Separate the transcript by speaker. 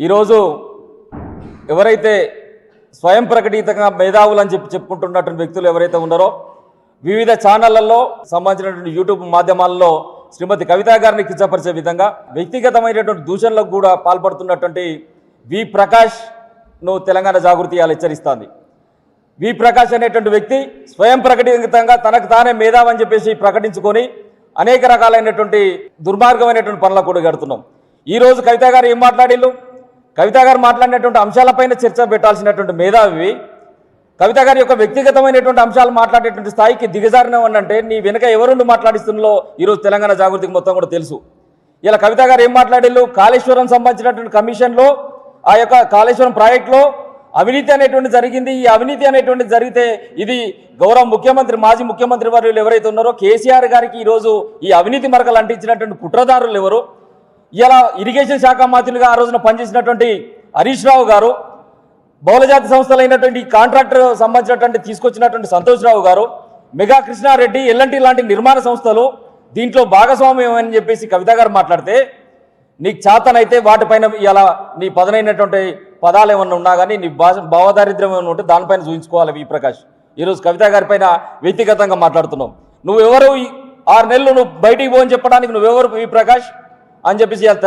Speaker 1: ఈరోజు ఎవరైతే స్వయం ప్రకటితంగా మేధావులు అని చెప్పుకుంటున్నటువంటి వ్యక్తులు ఎవరైతే ఉన్నారో వివిధ ఛానళ్లలో సంబంధించినటువంటి యూట్యూబ్ మాధ్యమాల్లో శ్రీమతి కవిత గారిని కించపరిచే విధంగా వ్యక్తిగతమైనటువంటి దూషణలకు కూడా పాల్పడుతున్నటువంటి వి ప్రకాష్ను తెలంగాణ జాగృతి ఇవాళ హెచ్చరిస్తోంది. వి ప్రకాష్ అనేటువంటి వ్యక్తి స్వయం ప్రకటితంగా తనకు తానే మేధావని చెప్పేసి ప్రకటించుకొని అనేక రకాలైనటువంటి దుర్మార్గమైనటువంటి పనులకు కూడా గడుతున్నాం. ఈరోజు కవిత గారు ఏం మాట్లాడిల్లు? కవిత గారు మాట్లాడినటువంటి అంశాలపైన చర్చ పెట్టాల్సినటువంటి మేధావి కవిత గారి యొక్క వ్యక్తిగతమైనటువంటి అంశాలు మాట్లాడేటువంటి స్థాయికి దిగజారినవనంటే నీ వెనుక ఎవరుండి మాట్లాడిస్తున్నలో ఈరోజు తెలంగాణ జాగృతికి మొత్తం కూడా తెలుసు. ఇలా కవిత గారు ఏం మాట్లాడిల్లు? కాళేశ్వరం సంబంధించినటువంటి కమిషన్లో ఆ యొక్క కాళేశ్వరం ప్రాజెక్టులో అవినీతి అనేటువంటి జరిగింది. ఈ అవినీతి అనేటువంటి జరిగితే ఇది గౌరవ ముఖ్యమంత్రి మాజీ ముఖ్యమంత్రి వర్యులు ఎవరైతే ఉన్నారో కేసీఆర్ గారికి ఈరోజు ఈ అవినీతి మరకలు అంటించినటువంటి కుట్రదారులు ఎవరు? ఇలా ఇరిగేషన్ శాఖ మంత్రులుగా ఆ రోజున పనిచేసినటువంటి హరీష్ రావు గారు, బహుళజాతి సంస్థలైనటువంటి కాంట్రాక్టర్ సంబంధించినటువంటి తీసుకొచ్చినటువంటి సంతోష్ రావు గారు, మెగా కృష్ణారెడ్డి, ఎల్ఎన్టీ లాంటి నిర్మాణ సంస్థలు దీంట్లో భాగస్వామ్యం అని చెప్పేసి కవిత గారు మాట్లాడితే నీకు చేతనైతే వాటిపైన ఇలా నీ పదనైనటువంటి పదాలు ఏమన్నా ఉన్నా కానీ నీ భావదారిద్ర్యం ఏమైనా ఉంటే దానిపైన చూపించుకోవాలి. వి ప్రకాష్ ఈరోజు కవిత గారి పైన వ్యక్తిగతంగా మాట్లాడుతున్నావు. నువ్వెవరు 6 నెలలు నువ్వు బయటికి పోని చెప్పడానికి నువ్వెవరు వి ప్రకాష్ అని చెప్పేసి